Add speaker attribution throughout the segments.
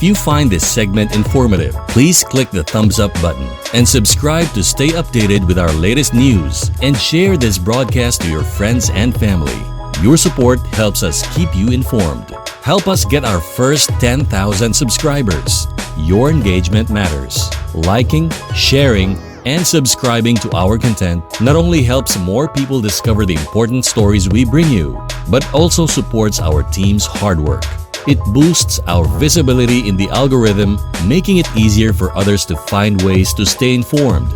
Speaker 1: If you find this segment informative, please click the thumbs up button and subscribe to stay updated with our latest news, and share this broadcast to your friends and family. Your support helps us keep you informed. Help us get our first 10,000 subscribers. Your engagement matters. Liking, sharing, and subscribing to our content not only helps more people discover the important stories we bring you, but also supports our team's hard work. It boosts our visibility in the algorithm, making it easier for others to find ways to stay informed.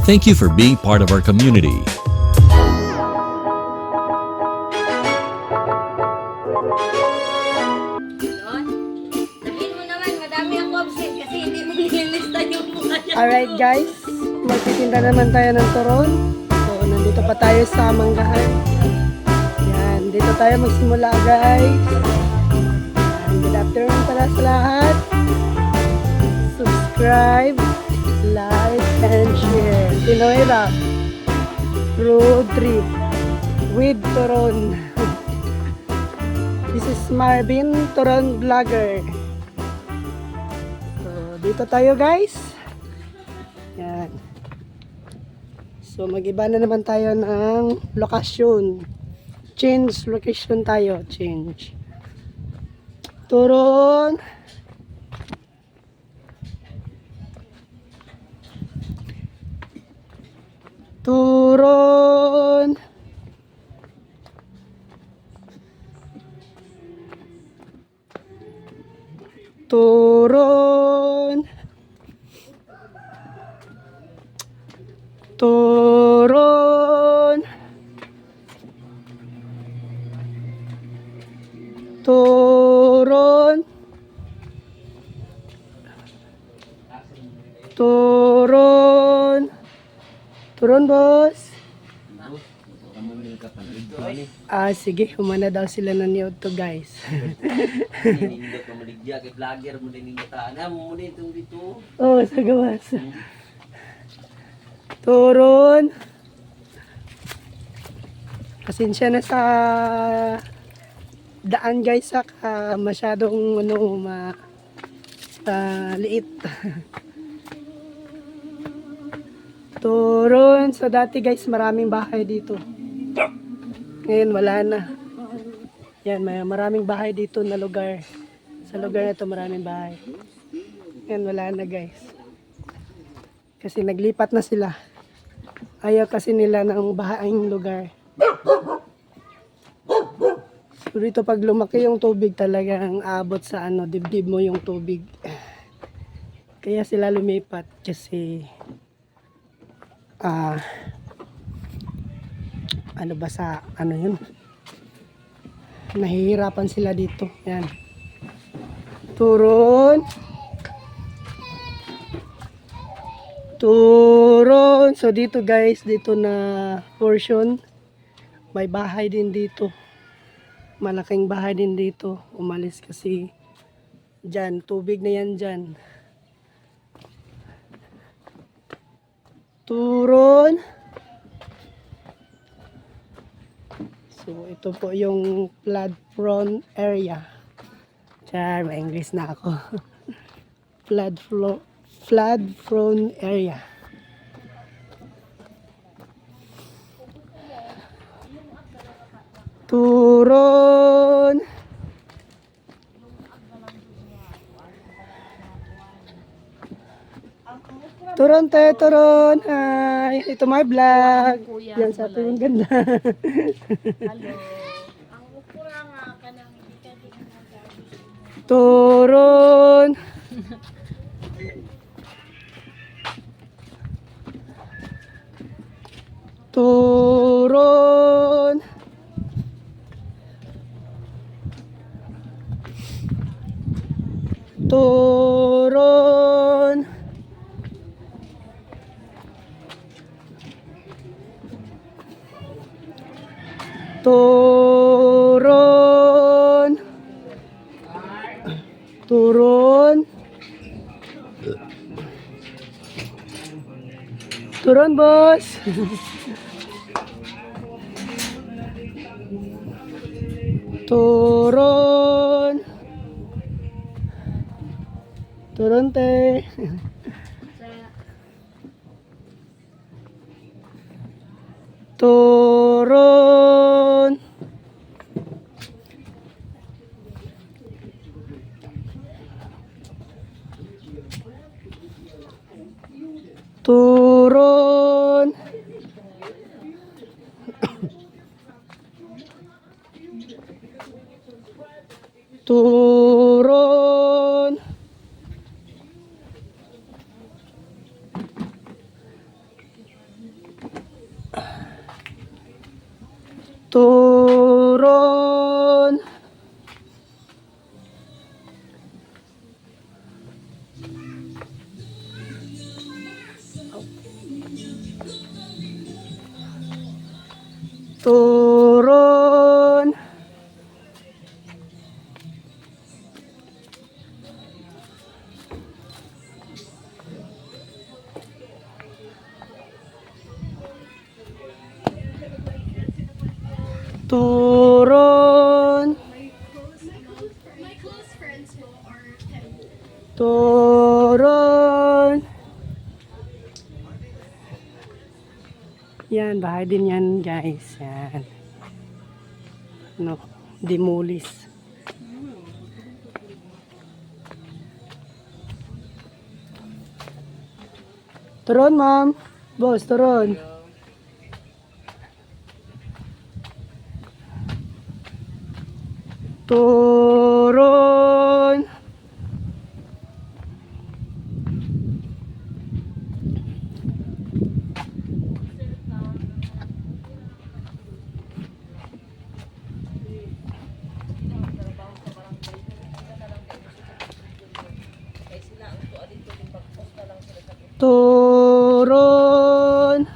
Speaker 1: Thank you for being part of our community.
Speaker 2: Alright guys, magtitinda naman tayo ng turon. So, nandito pa tayo sa Manggahan. Yan, dito tayo magsimula guys. And good afternoon pala sa lahat. Subscribe, like, and share. Pinoy Rap Road Trip with Turon. This is Marvin, Turon Vlogger. So, dito tayo guys. Yan. So, mag-iba na naman tayo ng lokasyon. Change location tayo. Change. Turon. Turon. Turon. Turon. Turon. Turon. Turon, boss. Sige, humana daw sila na niyod to, guys.
Speaker 3: Ninindot ka maligya kay vlogger mo ninindot mo muna itong dito.
Speaker 2: Oh, sa gawas. Turon. Pasensya na sa daan guys, masyadong liit. Turon. So dati guys, maraming bahay dito. Ngayon wala na. Yan, may maraming bahay dito na lugar. Sa lugar na ito maraming bahay. Ngayon wala na guys. Kasi naglipat na sila. Ayaw kasi nila ng bahaing lugar. So dito pag lumaki yung tubig talagang aabot sa dibdib mo yung tubig. Kaya sila lumipat kasi yun? Nahihirapan sila dito. Yan. Turon. Turon. So dito guys, dito na portion, may bahay din dito. Malaking bahay din dito. Umalis kasi dyan, tubig na yan dyan. Turon. So ito po yung flood prone area. Char, may English na ako. Flood prone area. Turon. Turon tayo, turon. Hi. Ito my vlog. Yan sa turon ganda.
Speaker 4: Hello. Ang ukura nga ka nang hindi ka din nagabi.
Speaker 2: Turon. Turon. Turon. Turon. Turon. Turon, boss. Turon. Turun, te.
Speaker 4: Sa
Speaker 2: Turun. Turun. Turun. Turun. Turun. Turun. Turun. Yan, bahay din yan, guys. Yan. No, demolis. Turun, ma'am. Boss, turun. Turun. Turun.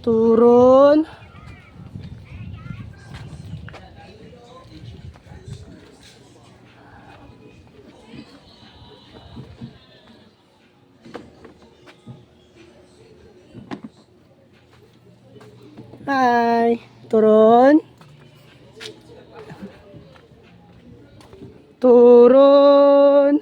Speaker 2: Turun. Hi. Turun. Turun.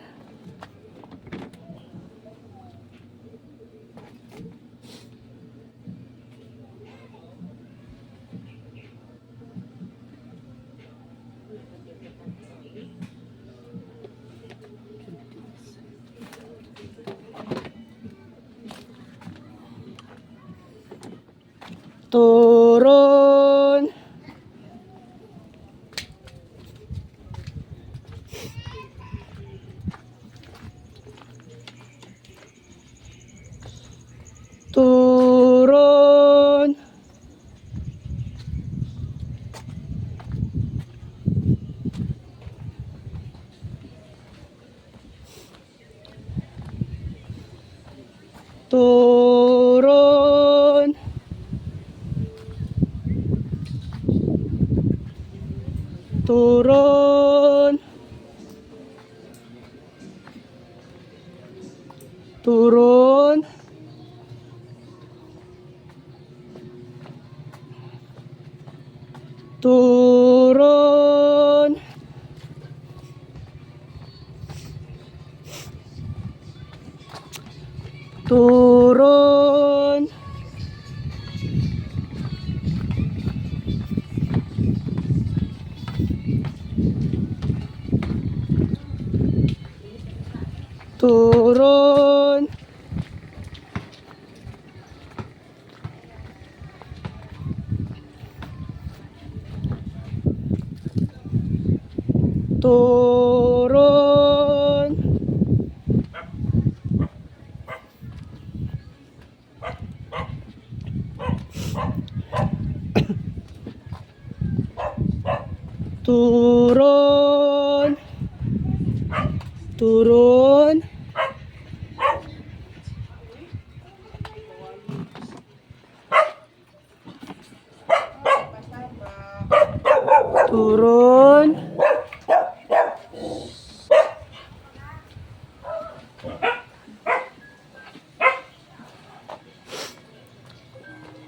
Speaker 2: Turun. Turun. Turun. Turun. Turun. Turun. Turun. Turun. Turun. Turun. Turun. Turun.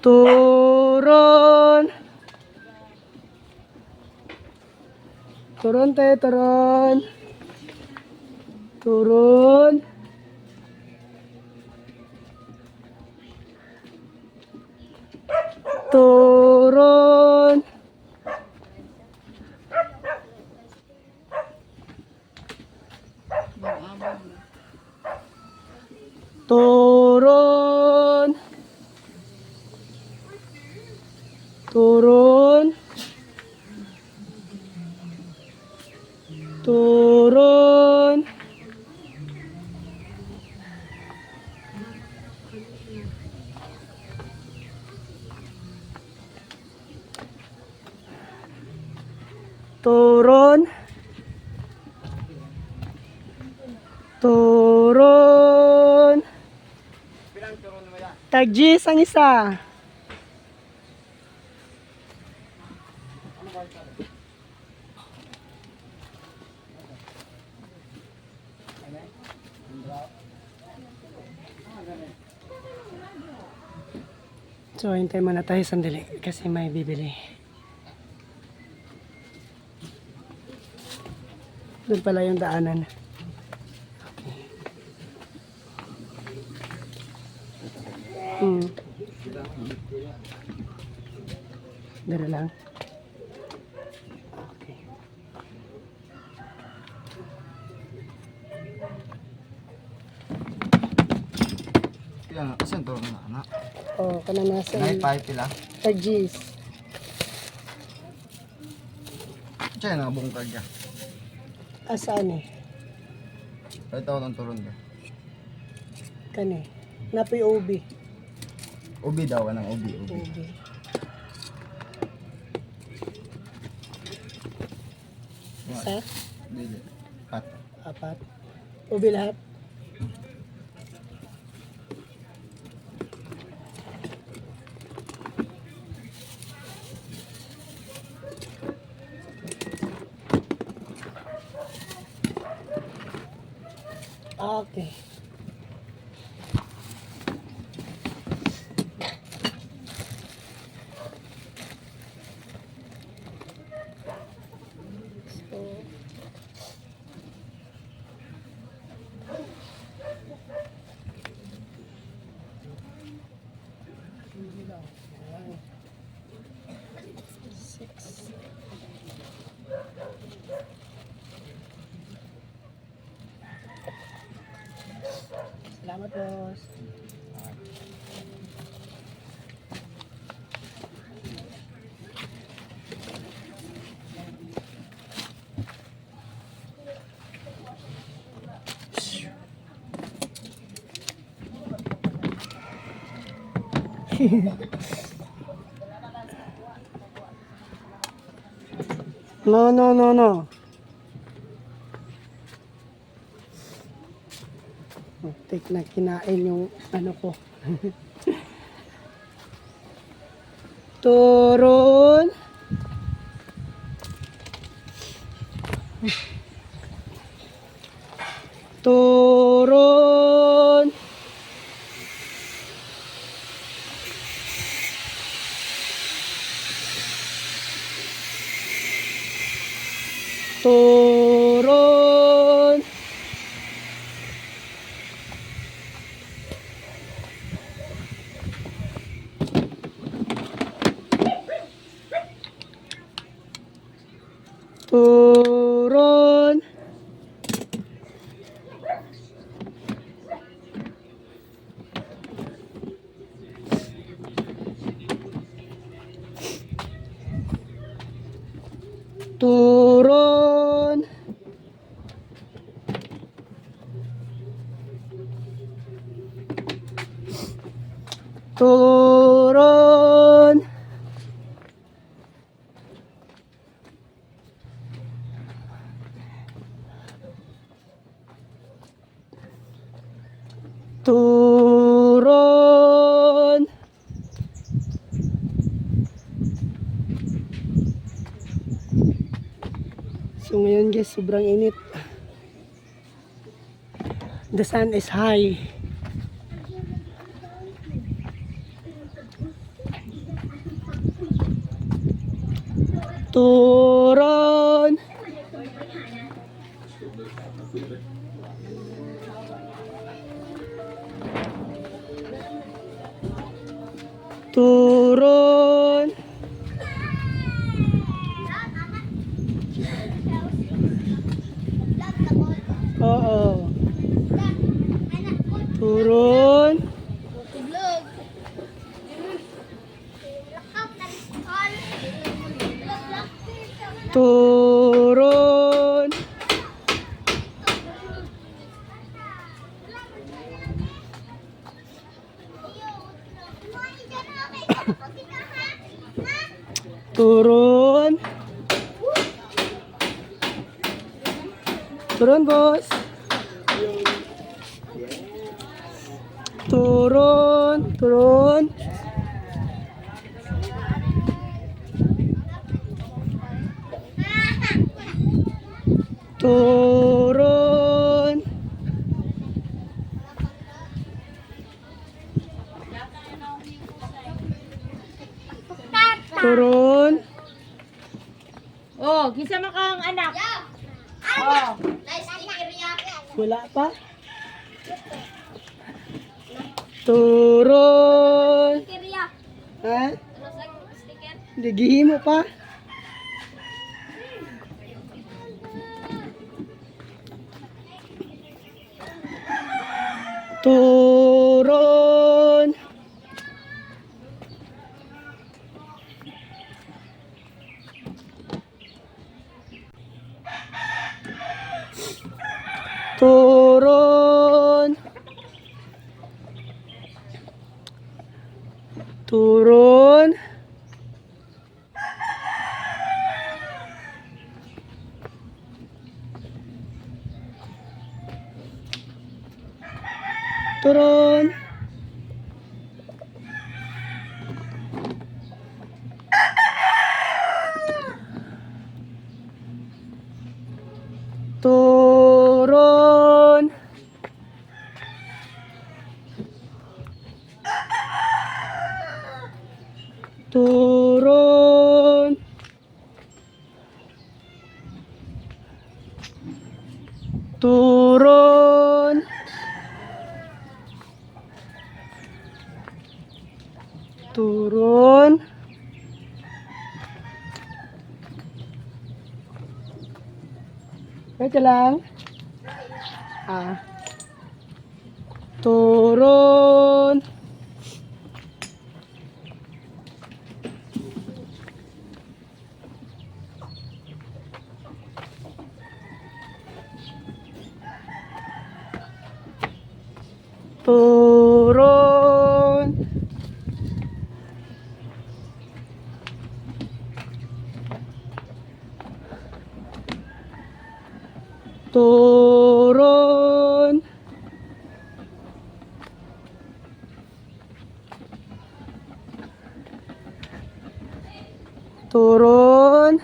Speaker 2: Turun. Turon tayo, turon. Turon. Turon. Turon. Turon. Turon. Turon. Turon. Tagjis ang isa. So, hintay muna tayo sandali kasi may bibili. Doon pala yung daanan. Okay. Dara lang. Okay.
Speaker 5: Yan, asan to na anak?
Speaker 2: Oh, kana nasa
Speaker 5: Nay pay pila.
Speaker 2: tagjis.
Speaker 5: Diyan na bungkag ya.
Speaker 2: Asaan eh?
Speaker 5: Ay tawon ang turon ka.
Speaker 2: Kani. Napoy ubi.
Speaker 5: Ubi daw anang ubi.
Speaker 2: Ubi. Isa?
Speaker 5: Dili. Pat.
Speaker 2: Apat. Ubi lahat? Okay. Salamat, boss. No, no, no, no. Take na kinain yung ano ko. Turon. Turon. Turon. Turon. Turon. Turon. Turon. So ngayon guys, sobrang init. The sun is high. Turon. Turon. Oo. Turon. Turon. Turun. Turun, bos. Turun, turun. Turun. Turun.
Speaker 4: Oh, kisa man kang anak. Oh.
Speaker 2: Wala pa. Turun. Ha? Hindi gihimo pa. Turun. Turun. Turun. Turun. Turun. Turun. Turun. Turun. Wait lang. Turun. Turun. Turun. Turun.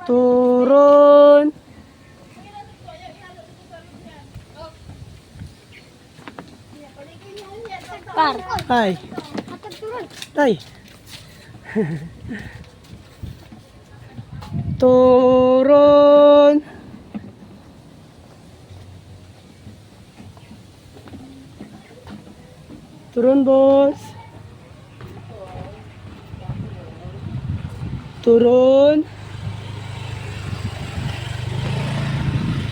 Speaker 2: Turun.
Speaker 4: Par.
Speaker 2: Tay. Tay. Turun. Turun, bos. Turun.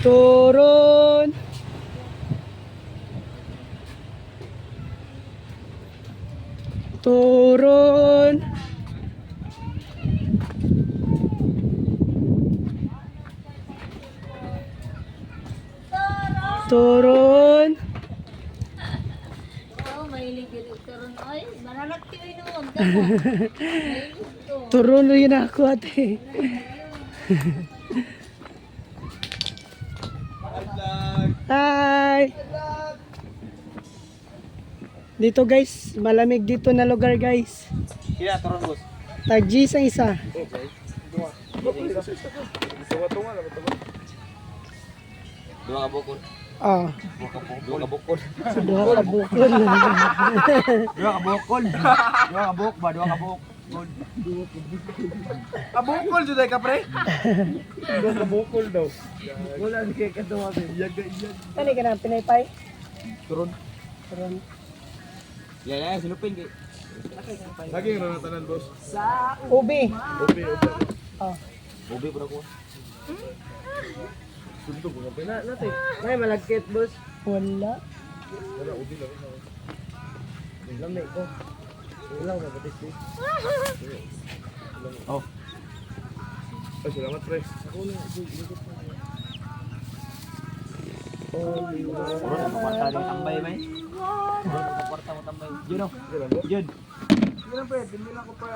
Speaker 2: Turun. Turun. Turun.
Speaker 4: Oh, mahilig yun turun. Ay, mananakti yun naman. Damo. Mahilig to.
Speaker 2: Turun yun ako, ate. Hi! Dito guys, malamig dito na lugar guys.
Speaker 3: Kaya turun boss.
Speaker 2: Tag-G sa isa.
Speaker 3: Dua ka bukod.
Speaker 2: Oh,
Speaker 3: Dua ka bukod.
Speaker 2: sa duha ka bukol.
Speaker 5: Dua ka bukol. Dua ka buk ba? Dua ka buk. Kabukol sudah ka pre. Dua ka bukol daw. Wala ni kay katuwa ba. Yaga yan.
Speaker 2: Ano ka na, pinaypay?
Speaker 5: Turon.
Speaker 2: Karon.
Speaker 3: Ya, silupin kay.
Speaker 5: Lagi yung tanan boss.
Speaker 2: Ubi.
Speaker 5: Obi.
Speaker 2: Oh.
Speaker 3: Ubi pura ko.
Speaker 5: Sunto ko pa natin. May malagkit boss.
Speaker 2: Wala.
Speaker 5: Wala ubi lang. Lamay ko. Ilang na batis ko. Oh. Ay, salamat pre.
Speaker 3: Pura mo kwarta rin tambay ba? Pura mo kwarta mo tambay. Jud no. Jud.
Speaker 5: Ilang pre, hindi lang ko pa.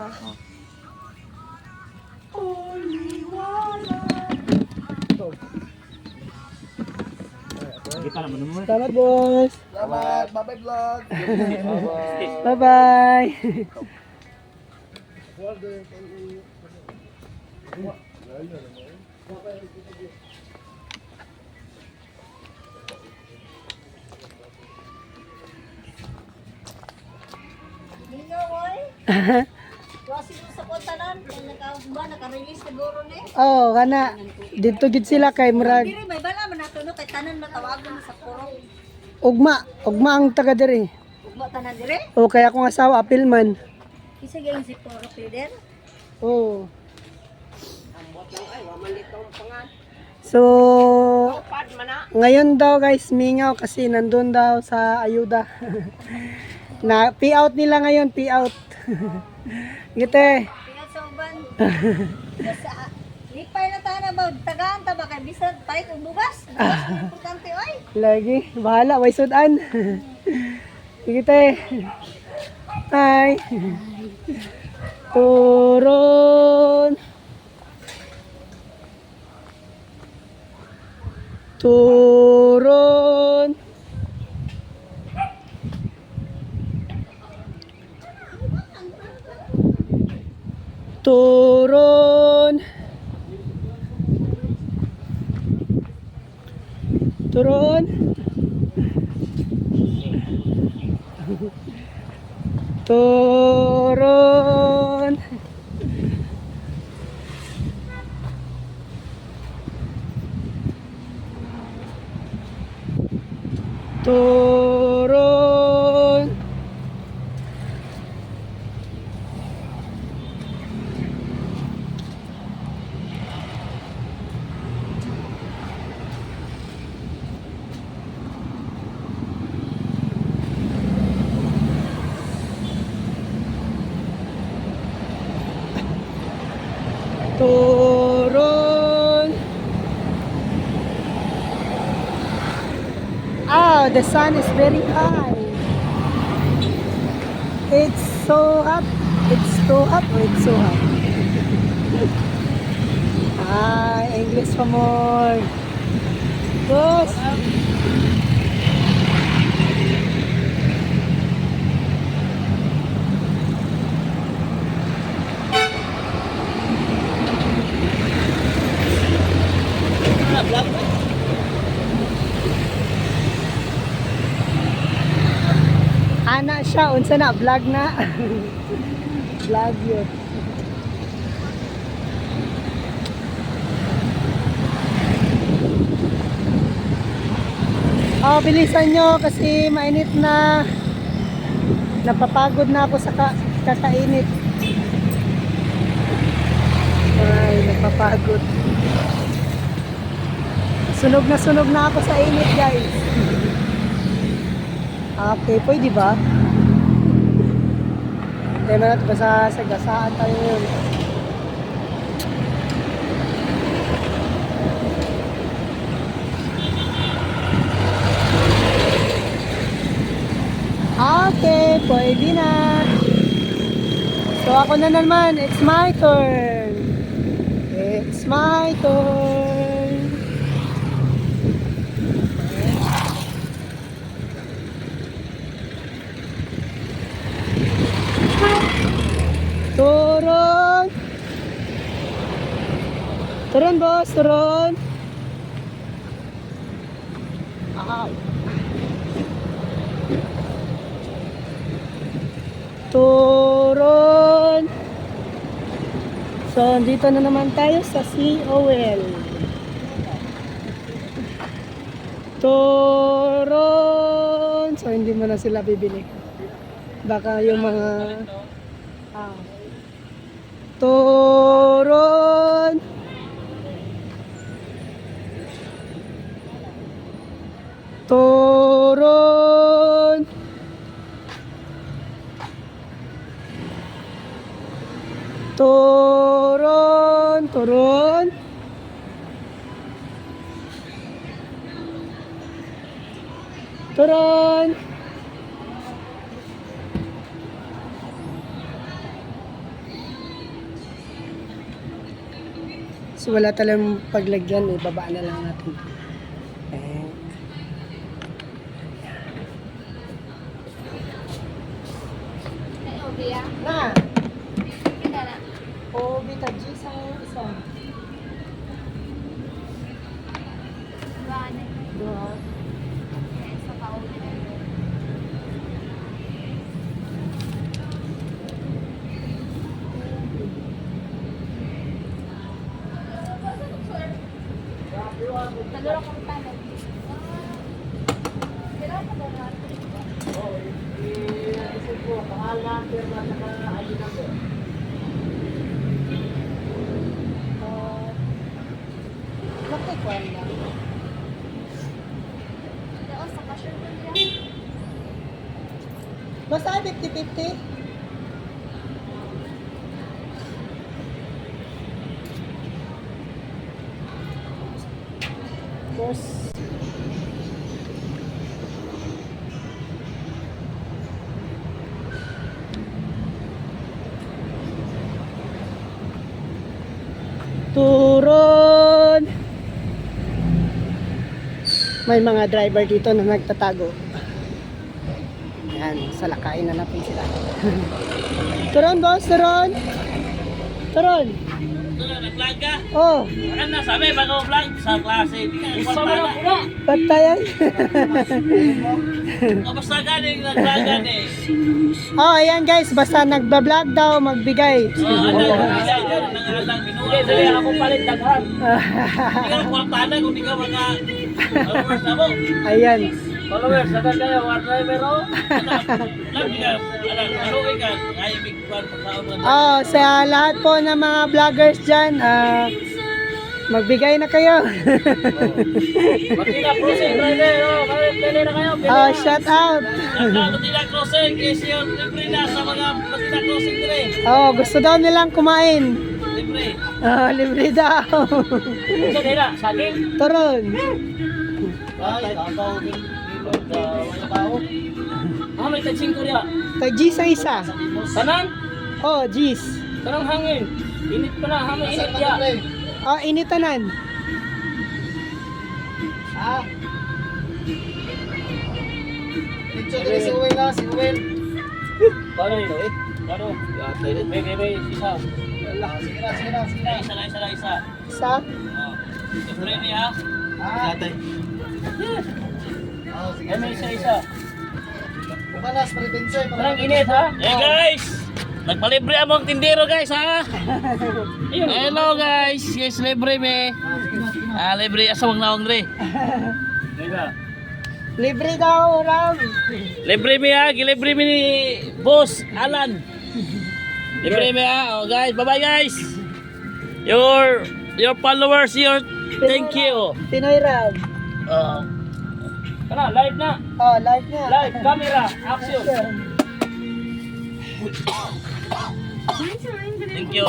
Speaker 3: Kita naman mo.
Speaker 2: Salamat, boss.
Speaker 5: Salamat. Bye-bye vlog. Bye-bye.
Speaker 2: Bye-bye.
Speaker 4: Nino, oy. Klase mo sa kontanan. Naka-release siguro ni.
Speaker 2: Oh, kana. Dito gid sila kay murag
Speaker 4: Diri, may bala man nato no. Kay tanan matawagan mo sa puro.
Speaker 2: ugma ang taga diri.
Speaker 4: Ugma tanan dire.
Speaker 2: O kaya akong asawa apilman.
Speaker 4: Isa gayong si puro pwede.
Speaker 2: Oh. So, ngayon daw guys, mingaw kasi nandun daw sa ayuda. Na pay-out nila ngayon, pay-out. Gite.
Speaker 4: Pingat sa uban. Sa lipay na tayo ba? Tagaan ta ba kay bisan pait ug bugas? Bugas importante oy.
Speaker 2: Lagi, bahala, way sudan. Gite. Hi. Turun. Turun. Turun. Turun. Turun. Turun. Turun. Ah, the sun is very high. It's so hot. It's too hot or it's so hot? Ah, English for more. Boss. Ana siya, unsa na, vlog na. Vlog yun. Oh, bilisan nyo kasi mainit na. Napapagod na ako sa kakainit. Ay, napapagod. Sunog na ako sa init, guys. Okay, pwede ba? Hindi mo natin basta sa gasaan tayo yun. Okay, pwede na. So ako na naman, it's my turn. It's my turn. Turun. Turun, boss, turun. Ah. Turon. So, dito na naman tayo sa COL. Turon. So, hindi mo na sila bibili. Baka yung mga... Turon. Turon. Turon. Turon. Turon. So wala talang paglagyan, ibaba na lang natin. Ayan. Na. O bita G sa isa. Dua. Basta 50-50. Course. Turon. May mga driver dito na nagtatago. Yan, salakain na natin sila. Turon, boss, turon. Turon.
Speaker 3: Nag-vlog ka?
Speaker 2: Oh,
Speaker 3: Ano na sabi, bago vlog sa klase. Isa mo lang po.
Speaker 2: patayan.
Speaker 3: Kamusta galing nag-vlog galing?
Speaker 2: Oh, ayan guys, basta nagba-vlog daw, magbigay.
Speaker 3: Ano, nangalang binuha. Dali ako palit daghan. Hindi ka kwartada kung di ka followers na mo.
Speaker 2: Ayan.
Speaker 3: Followers, sabi kayo, war driver o? Lagi ka, ano ka, kaya big fan pagkaon mo.
Speaker 2: Oh, sa lahat po ng mga vloggers dyan, magbigay na kayo.
Speaker 3: Matila crossing driver, pwede na kayo.
Speaker 2: Oh, shout out.
Speaker 3: Matila crossing, kasi yun, libre na sa mga Matila crossing dire.
Speaker 2: Oh, gusto daw nilang kumain.
Speaker 3: Libre.
Speaker 2: Oh, libre daw.
Speaker 3: Isa nila, saging.
Speaker 2: Turon.
Speaker 3: Ay, tataw din. Wala tao. May tagsing ko niya.
Speaker 2: Tag-G sa isa.
Speaker 3: Tanan?
Speaker 2: Oh, G's.
Speaker 3: Tanang hangin. Init pa na, hangin init ya.
Speaker 2: Oh, initanan.
Speaker 5: Picture dali si Uwin na, si Uwin.
Speaker 3: Paano yun eh? Paano? May isa.
Speaker 5: Sige na.
Speaker 3: Isa.
Speaker 2: Isa.
Speaker 3: Siyempre niya.
Speaker 5: Tatay. Sige.
Speaker 3: May isa.
Speaker 5: Panas, palipinsay.
Speaker 3: Parang init ha? Hey guys! Nagpalibre among tindero guys ha? Hello guys! Yes, libre me. Libre asawang nawang re.
Speaker 2: Libre daw, Ram.
Speaker 3: Libre me ha? Gilibre me ni Boss Alan. Libre me ha? Oh guys, bye bye guys! Your followers, thank you.
Speaker 2: Pinoy Ram.
Speaker 3: Tara, live na!
Speaker 2: Oh, live na.
Speaker 3: Live, camera, action! Thank you.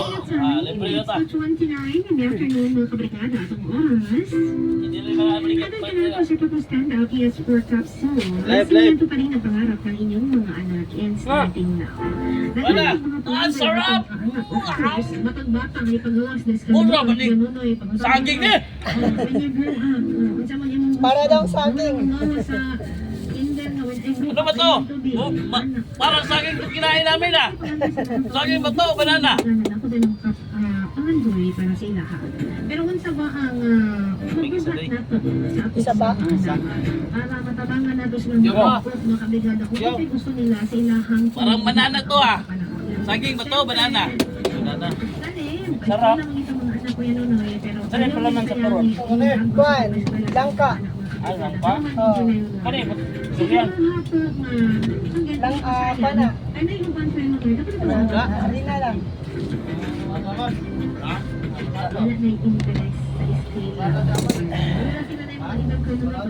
Speaker 3: Libre na ta.
Speaker 6: 29 in the afternoon, mga kabrigada, itong oras.
Speaker 3: Hindi rin mga aplikant pa
Speaker 6: Ito na siya to stand out PS4 capsule.
Speaker 3: Live.
Speaker 6: Ito pa rin ang pangarap ng inyong mga anak and starting now.
Speaker 3: Wala. Ang sarap!
Speaker 6: Matang-batang ay pagluwas na
Speaker 3: Mura, balik. Saging eh!
Speaker 2: Para daw saging.
Speaker 6: Sa Indian na
Speaker 3: Ano ba to? Oh, parang saging ito kinain namin ah. Saging ba to? Banana?
Speaker 6: Andoy para sa ilaha. Pero unsa ba ang
Speaker 3: Isa day.
Speaker 2: Isa ba?
Speaker 6: para matabangan na dos ng makabrigada ko kasi gusto nila sa ilahang
Speaker 3: Parang banana to ah. Saging ba to? Banana? Banana.
Speaker 6: Sarap. Sarap pala ng sapuron.
Speaker 2: Kuan, langka.
Speaker 3: Ay, pa?
Speaker 2: Oh.
Speaker 3: Kani, durian.
Speaker 2: Lang, pana.
Speaker 6: Ano yung bansa
Speaker 2: Langka, harina lang.
Speaker 6: wala na yung interest sa estila. Wala sila na yung pag-ibang kanunod.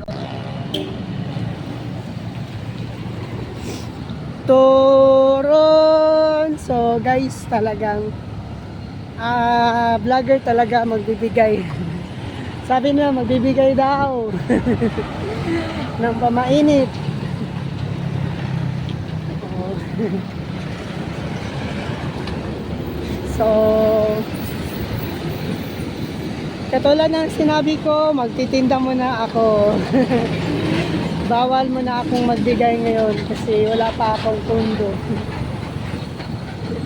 Speaker 2: Turon! So guys, talagang vlogger talaga magbibigay. Sabi nila magbibigay daw ng pamainit. So, katulad ng sinabi ko, magtitinda muna ako. Bawal muna akong magbigay ngayon kasi wala pa akong pundo.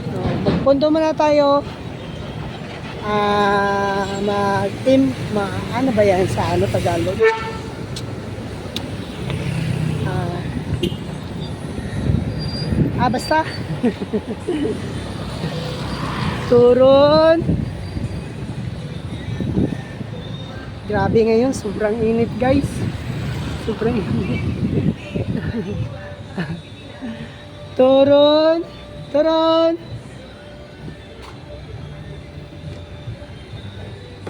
Speaker 2: So, magpundo muna tayo. Ano ba yan sa ano Tagalog? Basta. Turon. Grabe ngayon, sobrang init guys. Sobrang init. Turon. Turon.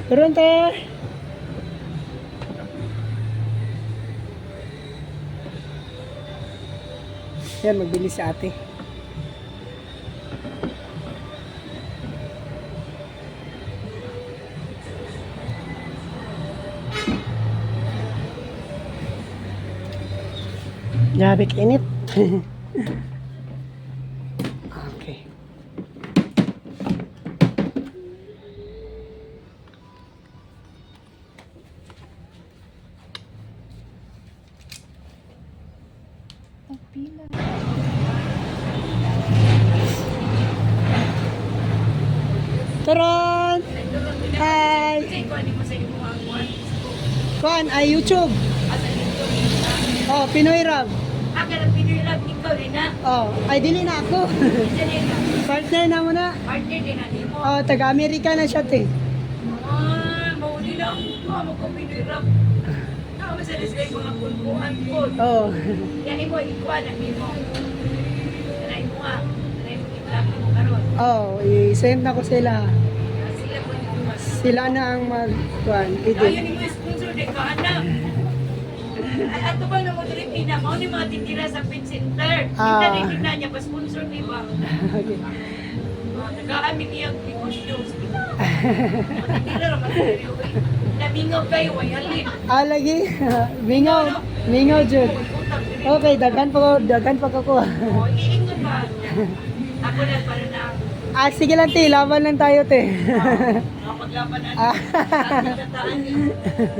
Speaker 2: Turon te. Yan, magbili si ate. Grabe init. Okay. Turon! Hi! Kuan, ay YouTube. Oh, Pinoy Rap.
Speaker 4: Akala pinilab ikaw rin na.
Speaker 2: Oh, ay dili na ako. Partner na muna.
Speaker 4: Partner din na mo.
Speaker 2: Oh, taga-Amerika na siya te.
Speaker 4: Mauli lang. Mo ko pinilab. Ako sa display mga kulpuan ko.
Speaker 2: Oh.
Speaker 4: Yan mo ikuha na mo. Nanay mo nga. Nanay mo itlap mo karon.
Speaker 2: Oh, i-send na ko sila.
Speaker 4: Sila po ni Mas.
Speaker 2: Sila na ang mag-kuan.
Speaker 4: Ayun mo sponsor de ka anak. Ato ba na mo diri pina mo ni mga tindira sa pet center. Kita din na niya pa sponsor di ba?
Speaker 2: Okay.
Speaker 4: Nag-aamig iyang negosyo. Tindira ra man diri. Namingaw kayo ay halin.
Speaker 2: Lagi. Mingaw. Mingaw jud. Okay, dagan pa ako.
Speaker 4: Oh, iingon ba? Ako na para na
Speaker 2: Sige lang te, laban lang tayo te.
Speaker 4: paglaban natin.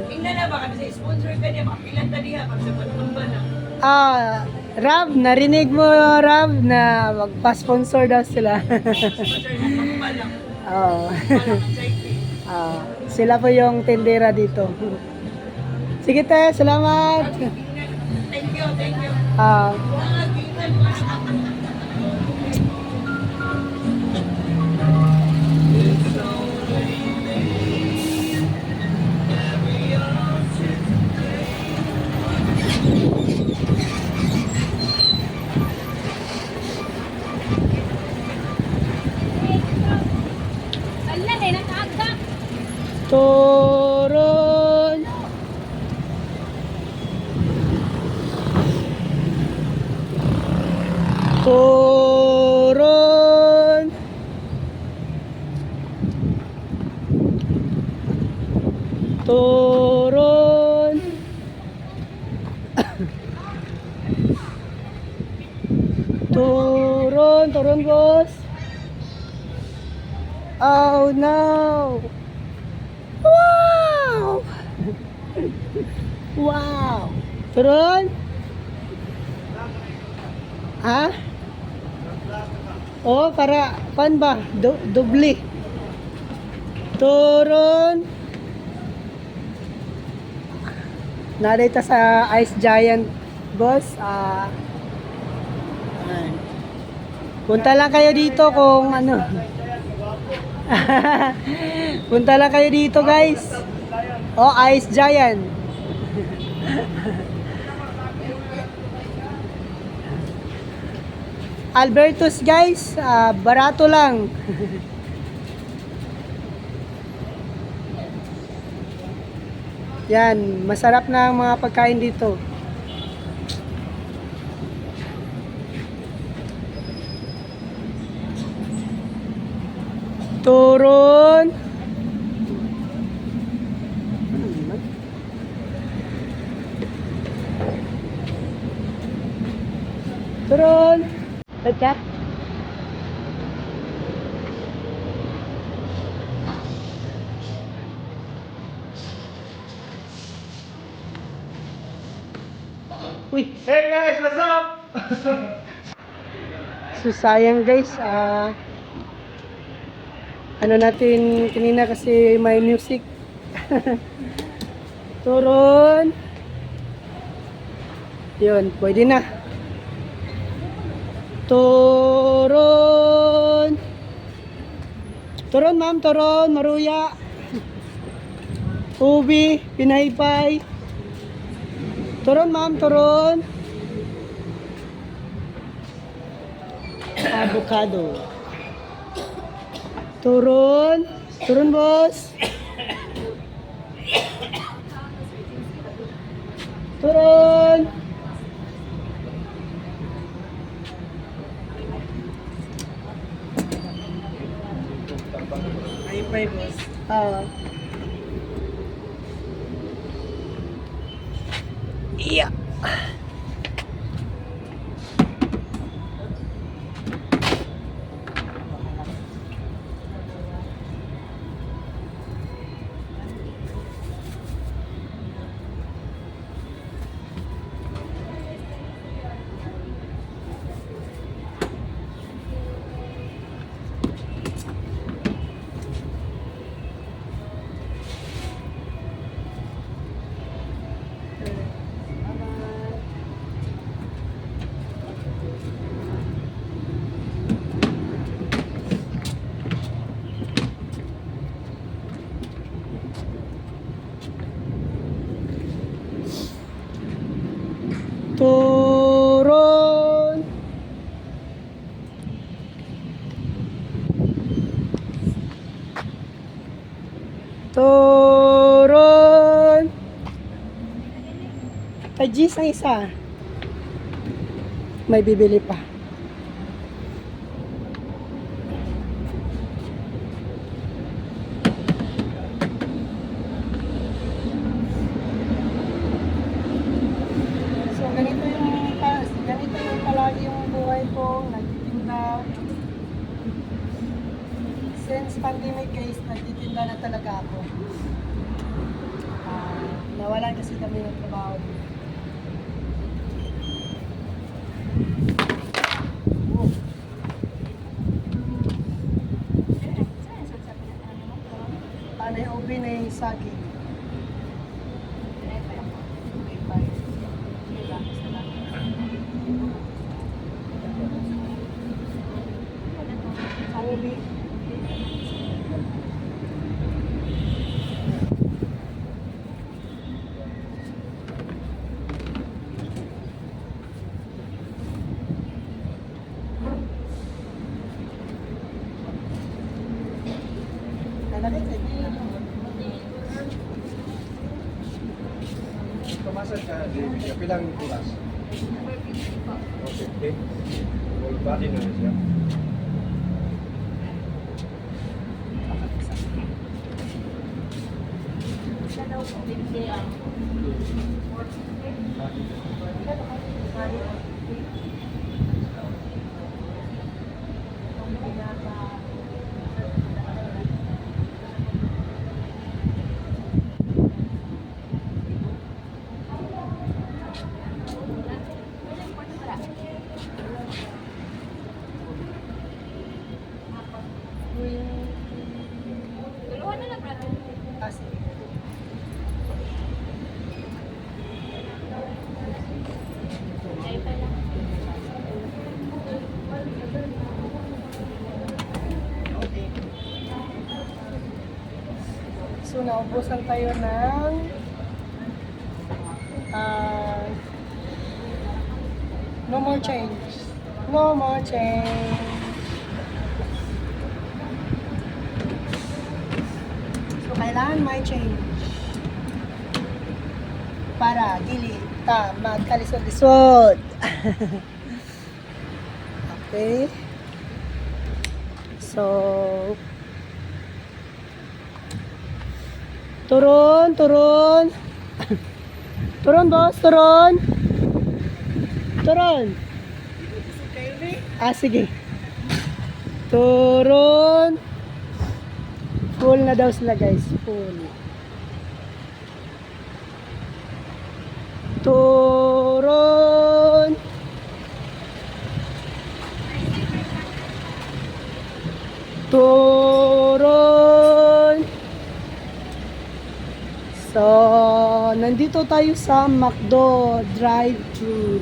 Speaker 4: Tingnan na ba kami sa sponsor ka niya, makapilan ta niya, pag sa patungban na.
Speaker 2: Rab, narinig mo Rab na magpa-sponsor daw sila.
Speaker 4: Sponsor na patungban lang.
Speaker 2: Oh.
Speaker 4: Walang anxiety.
Speaker 2: Sila po yung tendera dito. Sige te, salamat.
Speaker 4: Thank you, thank you.
Speaker 2: Turon. Turon. Turon. Turon, turon boss. Oh no. Wow! Wow! Turun? Ha? Oh, para pan ba? Doble. Turon. Narito sa Ice Giant, boss. Ayan. Punta lang kayo dito kung ano. Punta lang kayo dito, guys. Oh, Ice Giant. Albertus, guys. Barato lang. Yan, masarap na ang mga pagkain dito. Turon. Turon. Pagkat. Uy,
Speaker 5: Hey guys, what's up?
Speaker 2: so sayang guys, ano natin kanina kasi may music. Turon. Yun, pwede na. Turon. Turon ma'am, turon, maruya. Ubi, pinaypay. Turon ma'am, turon. Avocado. Turon. Turon boss. Turon.
Speaker 5: Ay, boss.
Speaker 2: Iya. Turon. Turon. Tajis ang isa. May bibili pa. So ganito yung palagi yung buhay ko, nagtitinda. Since pandemic guys, nagtitinda na talaga ako. Nawalan kasi kami ng trabaho. Panay open na yung saging. Ubi.
Speaker 5: Tumasan ka, David. Pilang tulas? 450. Full body na siya.
Speaker 2: Kasi. So, naubusan tayo ng no more change. No more change. So, kailangan may change. Para dili ta magkalisod-lisod. Okay. So, turun, turun. Turun, boss, turun. Turun. Sige. Turun. Full na daw sila, guys. Full. Turun. Turun. So, nandito tayo sa McDo drive-thru.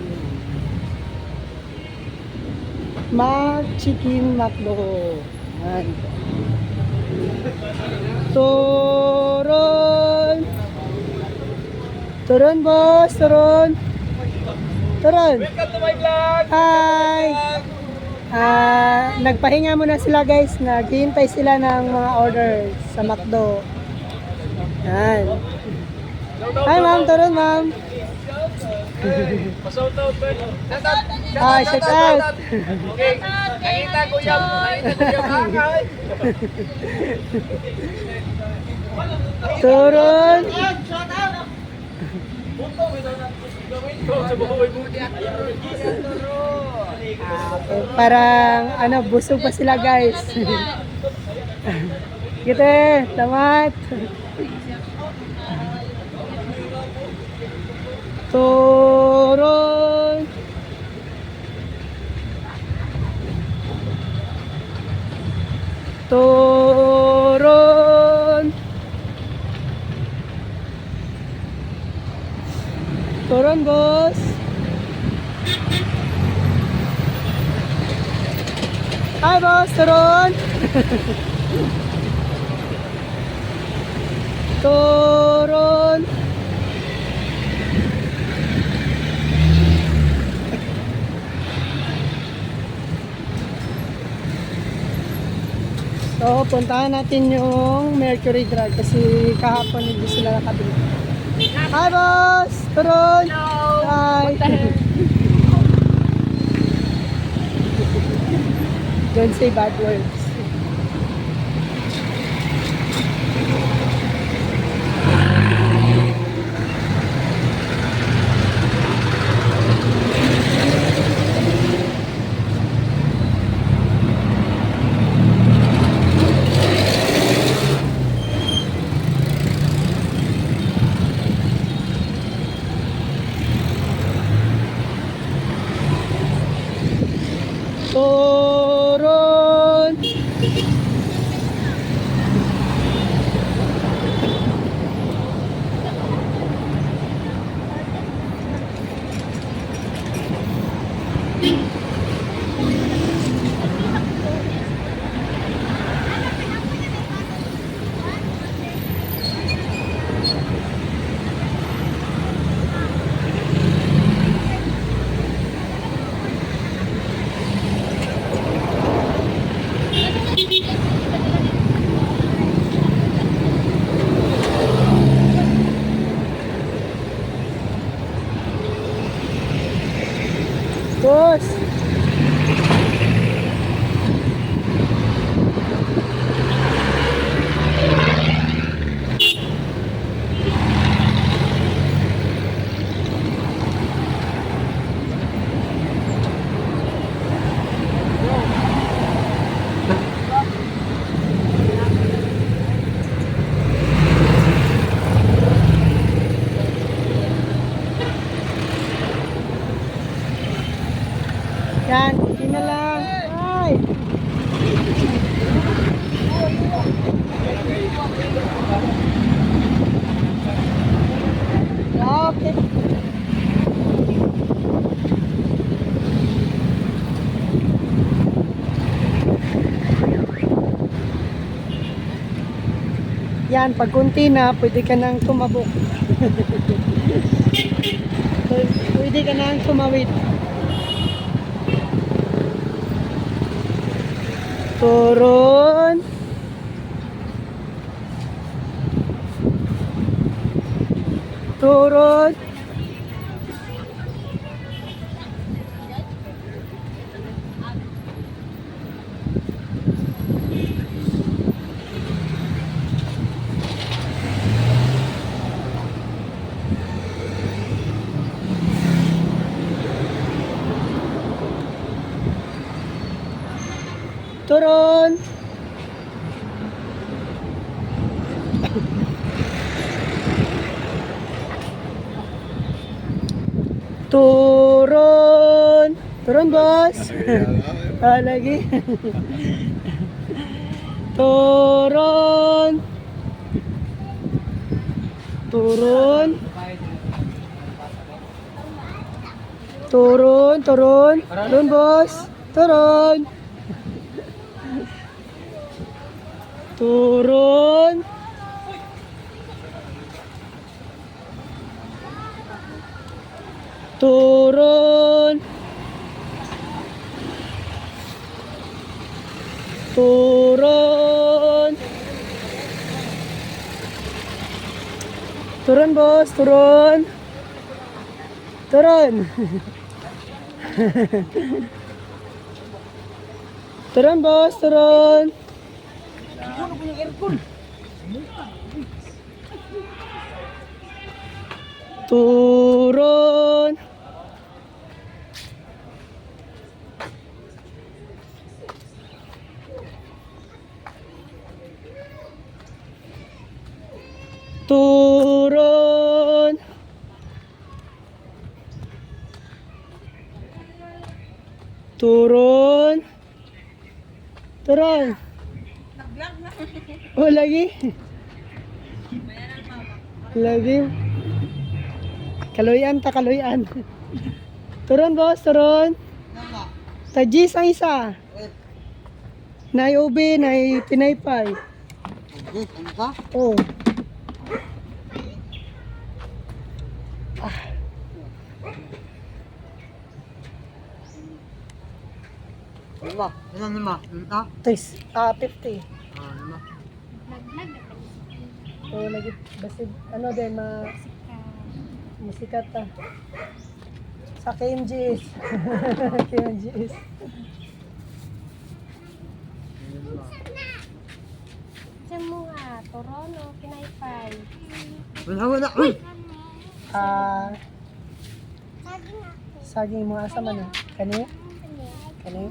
Speaker 2: Chicken McDo. Yan. Turun. Turun, boss. Turun. Turun.
Speaker 5: Welcome to my vlog!
Speaker 2: Hi. Nagpahinga muna sila, guys. Naghihintay sila ng mga orders sa McDo. Yan. Hi, ma'am. Turun, ma'am.
Speaker 5: Pa-shout out, Ben. Shout out!
Speaker 2: Hi, shout out.
Speaker 5: Okay. Nakita ko yung akay.
Speaker 2: Turun. Parang busog pa sila, guys. Gitu, selamat. Turun. Turun. Turun, bos. Hai, bos, turun. Turun. So, puntahan natin yung Mercury Drug kasi kahapon hindi sila nakabili. Hi, boss! Turun!
Speaker 4: Hello!
Speaker 2: Hi! Don't say bad words. Turun. Yan, pag kunti na, pwede ka nang tumabok. Pwede ka nang tumawid. Turon. Turon. Turon. Turon. Turon, boss. Lagi. Turon. Turun. Turun, turun. Turun, bos. Turun. Turun. Turun. Turun. Turun, bos, turun. Turun. Turun, bos, turun. Turun. Turun. Turun. Turun. Oh, lagi. Lagi. Kaluyan ta, kaluyan. Turun, boss, turun. Tajis ang isa. Nay ube, nay pinaypay. Oh.
Speaker 5: Lima. Ilan lima? Lima?
Speaker 2: 50.
Speaker 5: Lima.
Speaker 2: Oh, lagi basta ano din musikat ta. Sa KMGS. KMGS.
Speaker 6: Semua, Torono, Pinaypay.
Speaker 5: Wala. Uy!
Speaker 2: Saging mga asa man na. Kani? Kani?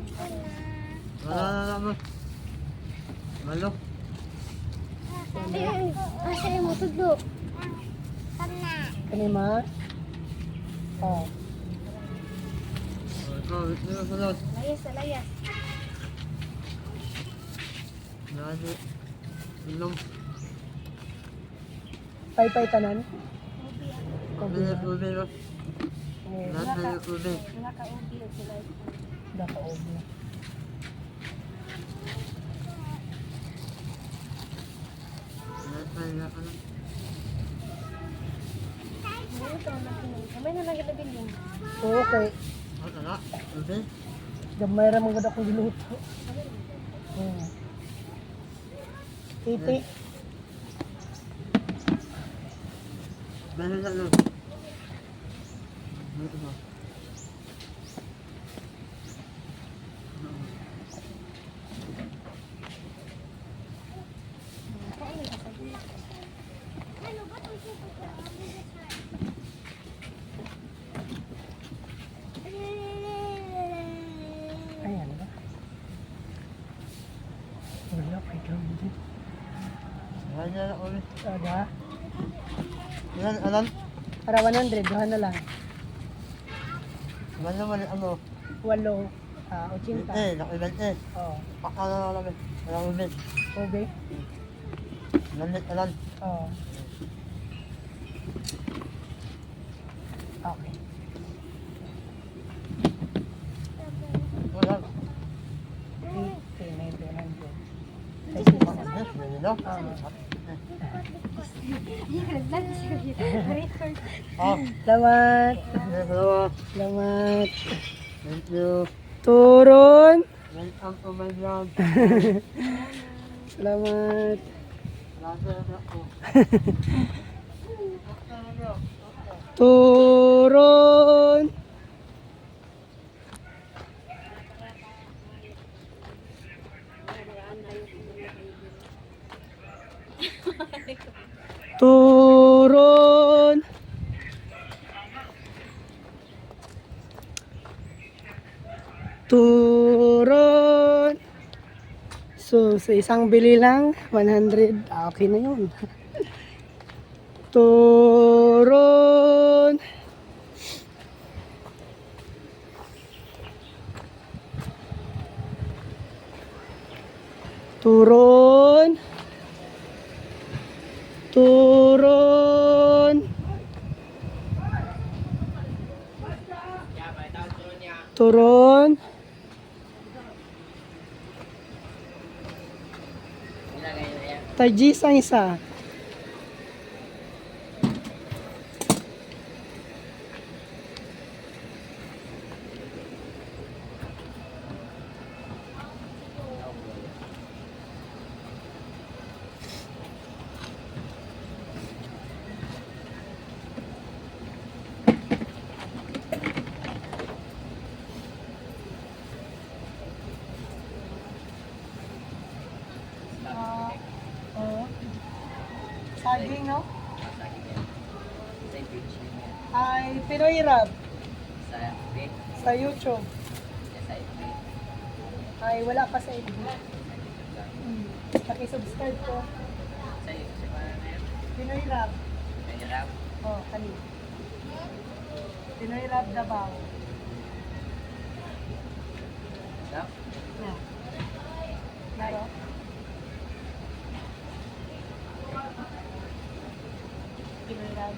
Speaker 5: Wala. Malo.
Speaker 6: Asa mo tudlo?
Speaker 2: Kani ma? Oh.
Speaker 5: Sunod.
Speaker 6: Layas.
Speaker 5: Nani. Ilong.
Speaker 2: Pay tanan.
Speaker 5: Ube.
Speaker 2: Oh,
Speaker 5: Nani ube.
Speaker 6: Mga kaubi o sila.
Speaker 2: daka obo.
Speaker 5: Nani.
Speaker 6: Kamay na lang kita bilhin.
Speaker 2: Okay.
Speaker 5: Wala. Ube.
Speaker 2: Gamay ra man gud akong giluto. Titi.
Speaker 5: Bala na.
Speaker 2: Ayan ba? Wala pa ikaw hindi.
Speaker 5: Wala na ube.
Speaker 2: Ada.
Speaker 5: Ilan alam?
Speaker 2: Para 100, duha na lang.
Speaker 5: Wala naman ano.
Speaker 2: 8, 80.
Speaker 5: Nakilan eh.
Speaker 2: Oh.
Speaker 5: Pakala na namin. Wala ube.
Speaker 2: Obe.
Speaker 5: Alam.
Speaker 2: Oh. Okay.
Speaker 5: Wala.
Speaker 2: 80, 90, 100.
Speaker 5: Yes, no?
Speaker 2: Ah. Salamat. Salamat. Thank you. Turon. Welcome to my vlog. Salamat. Turon. Turon. Turon. So, sa isang bili lang, 100. Okay na yun. Turon. Turon. Turon. Turon. Tajis ang isa. Saging, no? Ay, Pinoy Rap. Sa YouTube. Ay, wala pa sa FB. Paki-subscribe ko. Pinoy Rap. Oh, kani. Pinoy Rap Davao. Yeah. Laro? Pinoy Rap.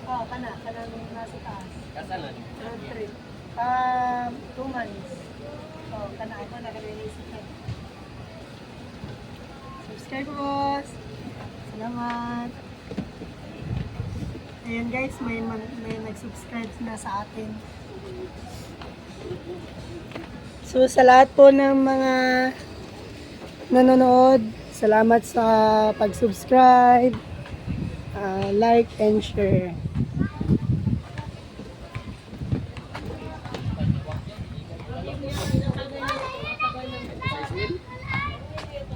Speaker 2: Oh, kana nung nasa taas.
Speaker 3: Kasalan.
Speaker 2: Road trip. 2 months. Oh, kana ako nag-release ka. Subscribe boss. Salamat. Ayan guys, may nag-subscribe na sa atin. So sa lahat po ng mga nanonood, salamat sa pag-subscribe, like and share.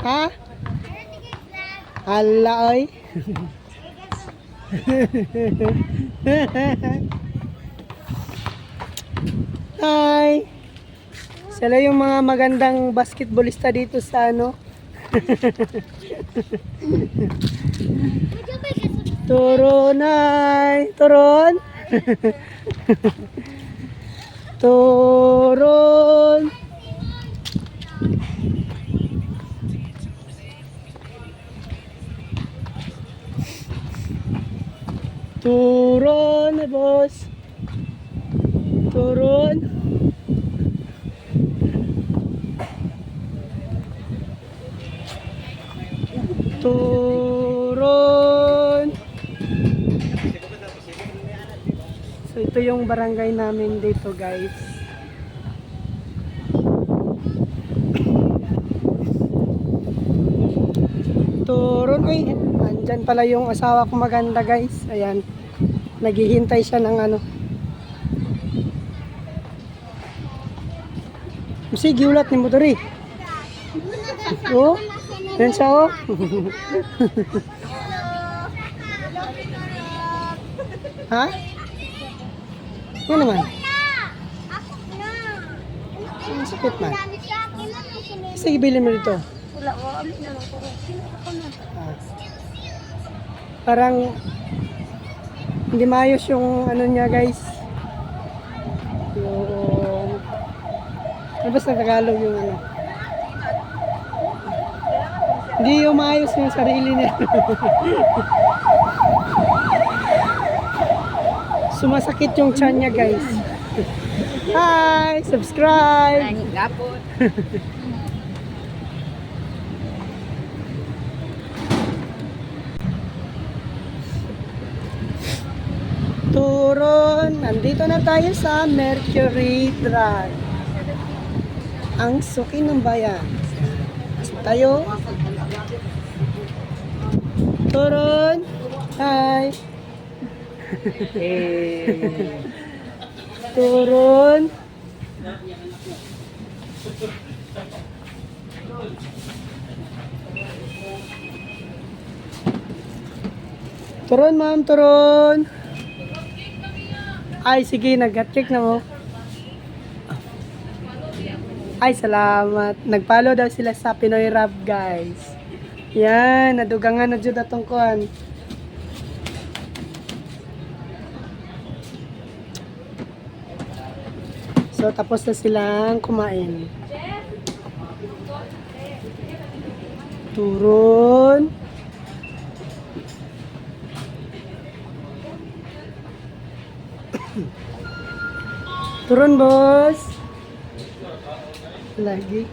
Speaker 2: Ha? Hala oy. Hi. Sila yung mga magandang basketballista dito sa ano. Turon ay. Turon. Turon. Turon, boss. Turon. Turon. So ito yung barangay namin dito, guys. Turon. Ay, andyan pala yung asawa ko maganda, guys. Ayan. Naghihintay siya ng ano. Sige, ulat ni motor eh. Oh, yan siya oh. Ha? Ano naman? Ang sakit man. Sige, bilhin mo dito. Ah. Parang hindi maayos yung ano niya, guys. Yung ano ba sa Tagalog yung ano? Hindi yung maayos yung sarili niya. Sumasakit yung tiyan niya, guys. Hi! Subscribe!
Speaker 4: Ang gapon.
Speaker 2: Turon! Nandito na tayo sa Mercury Drive. Ang suki ng bayan. Tayo. Turon! Hi! Turon! Turon, ma'am, turon! Ay, sige, nag-check na mo. Ay, salamat. Nag-follow daw sila sa Pinoy Rap, guys. Yan, nadugangan na dyan atong kuhan. So, tapos na silang kumain. Turon. Turun, bos. Lagi.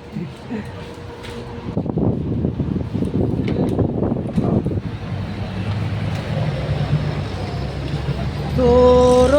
Speaker 2: Turun.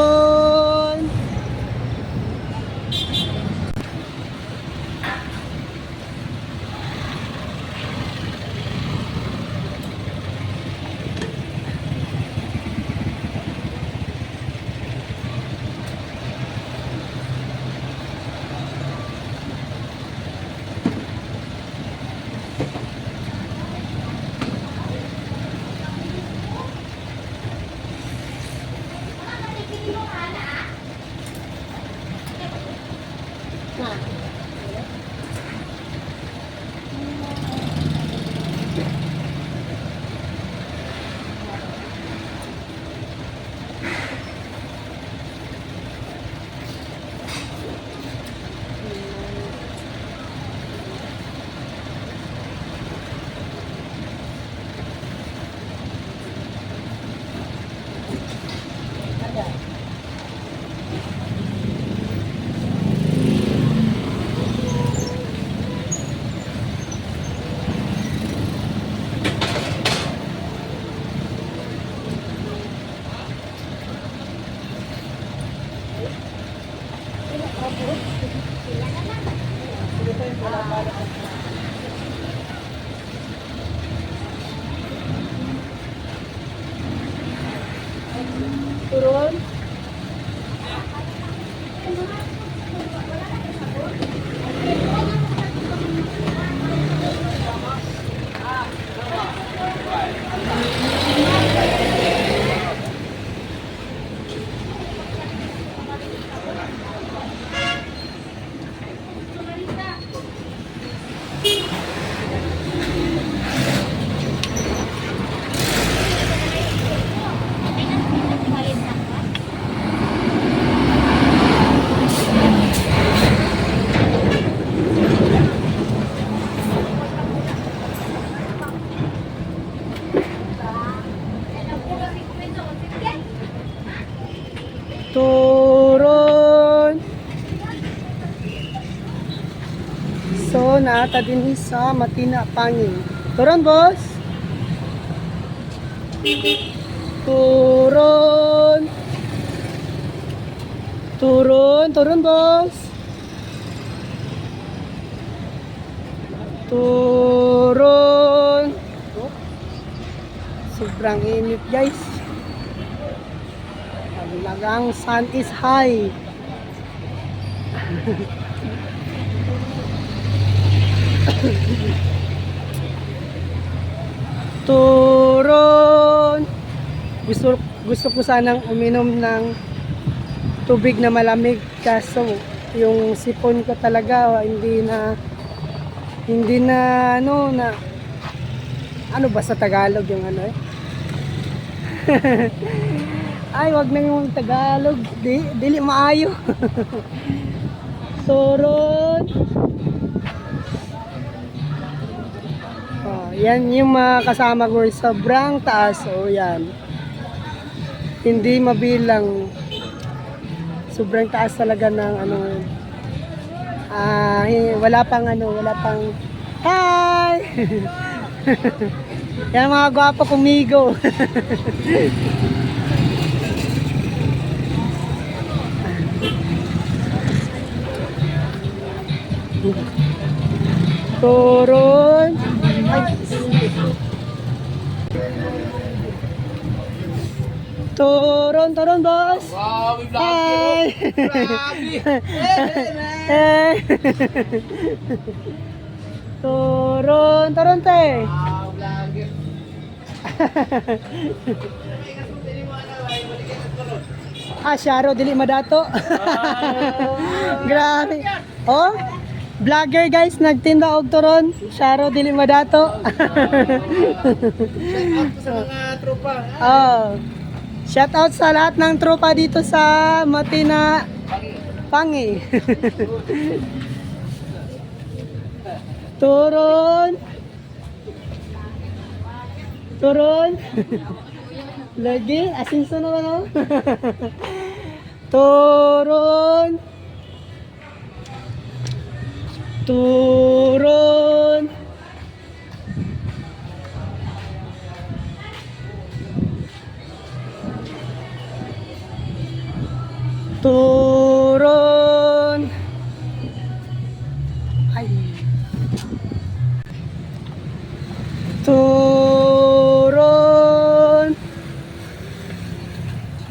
Speaker 2: Turun. Turun. So, naata din sa Matina Pangin. Turun, boss. Turun. Turun, turun, boss. Turun. Sobrang init, guys. Talagang sun is high. Turun. Gusto ko sanang uminom ng tubig na malamig, kaso yung sipon ko talaga hindi na ano ba sa Tagalog yung ano eh. Ay, wag na yung Tagalog. Dili maayo. Turun. Oh, yan yung mga kasama ko. Sobrang taas. Oh, yan. Hindi mabilang. sobrang taas talaga ng ano. Wala pang hi! Yan mga gwapo kumigo. Turun. Ay. Turun boss.
Speaker 5: Wow, we
Speaker 2: Hi.
Speaker 5: Grabe!
Speaker 2: Turun te.
Speaker 5: Wow, vlogger.
Speaker 2: Syaro dili madato. Grabe. Oh, vlogger guys, nagtinda og turon. Syaro dili madato.
Speaker 5: Sa mga tropa.
Speaker 2: Oh. Shout out sa lahat ng tropa dito sa Matina Pangi. Turon. Turon. Lagi, asinso naman oh. Turon. Turon. Turun. Ay. Turun.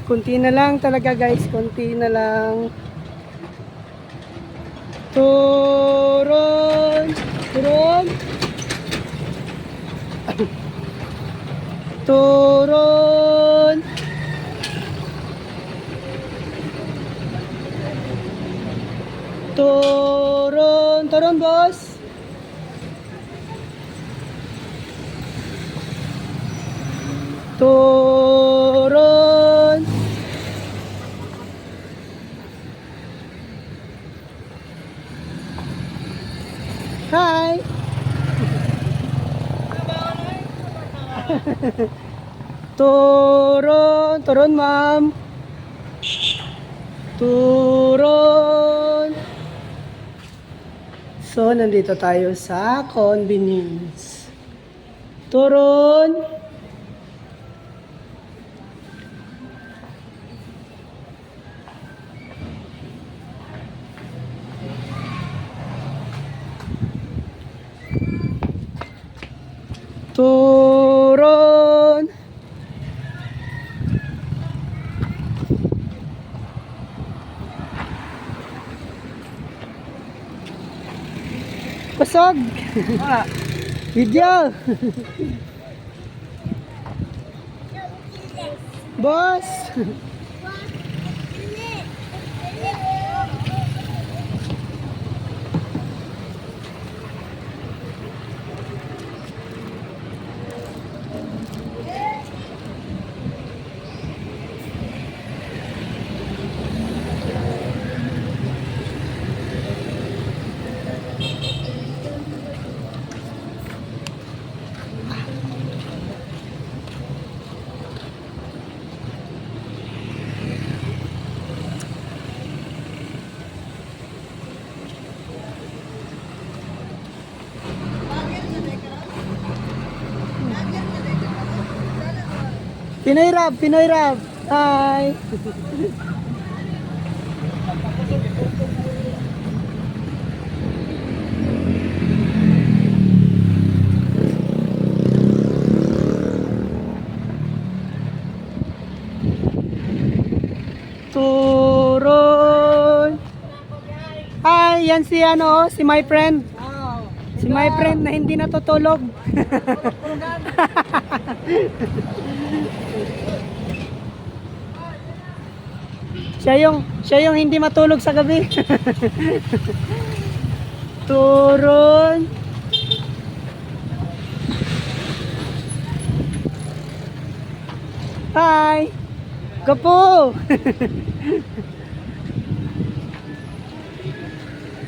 Speaker 2: Kunti na lang talaga guys, kunti na lang. Turun. Turun. Turun. Turun boss. Turun. Hi. Turun ma'am. Turun. So, nandito tayo sa convenience. Turun. Turun. Pasog. Video. Boss. Pinoy Rap. Hi. Turun. Hi, yan si ano, si my friend. Si my friend na hindi natutulog. Siya yung hindi matulog sa gabi. Turun. Hi. Gapo.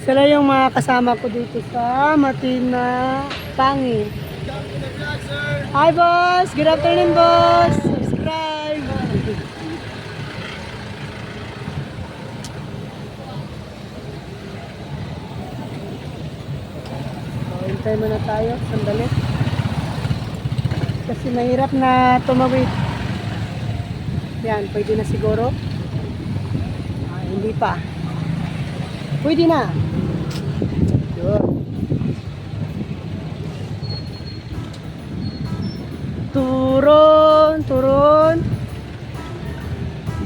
Speaker 2: Sila yung mga kasama ko dito sa Matina Pangi. Hi boss. Good afternoon boss. Subscribe. Antay muna tayo, sandali. Kasi mahirap na tumawid. Yan, pwede na siguro. Hindi pa. Pwede na. Yun. Turon, turon.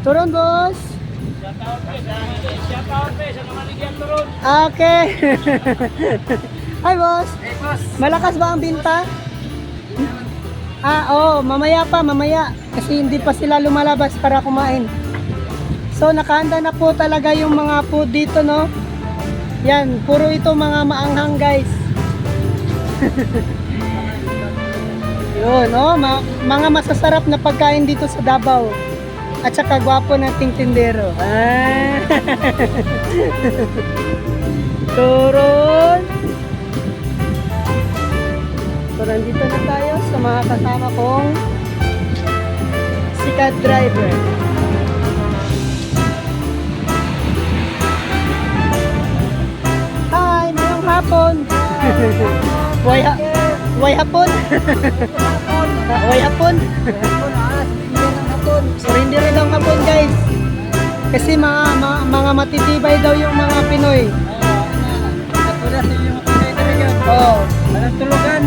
Speaker 2: Turon, boss. Okay. Hi, boss. Malakas ba ang binta? Mamaya pa, mamaya. Kasi hindi pa sila lumalabas para kumain. So, nakahanda na po talaga yung mga food dito, no? Yan, puro ito mga maanghang, guys. Yun, mga masasarap na pagkain dito sa Davao. At saka gwapo nating tindero. Turon. So, nandito na tayo sa mga kasama kong sikat driver. Hi, mayong hapon. Way hapon. Way hapon. Surrender lang hapon, guys. Kasi mga matitibay daw yung mga Pinoy. Oo. Walang tulugan.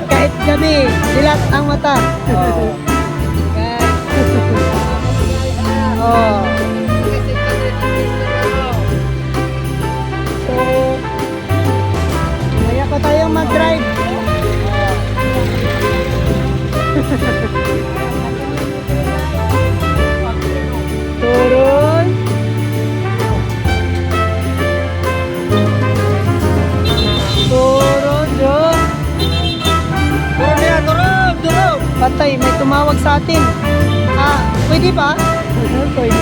Speaker 2: Kahit gabi, dilat ang mata. Oh. So, maya pa tayong mag-drive. Turun. Turun, John. Turun yan, turun, turun. Patay, may tumawag sa atin. Pwede ba? Pwede.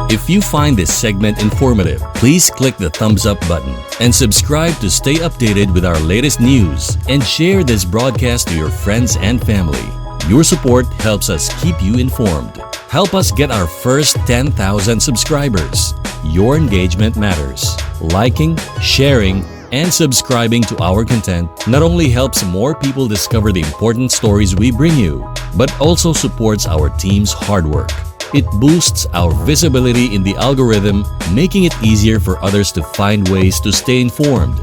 Speaker 1: If you find this segment informative, please click the thumbs up button and subscribe to stay updated with our latest news and share this broadcast to your friends and family. Your support helps us keep you informed. Help us get our first 10,000 subscribers. Your engagement matters. Liking, sharing, and subscribing to our content not only helps more people discover the important stories we bring you, but also supports our team's hard work. It boosts our visibility in the algorithm, making it easier for others to find ways to stay informed.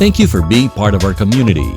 Speaker 1: Thank you for being part of our community.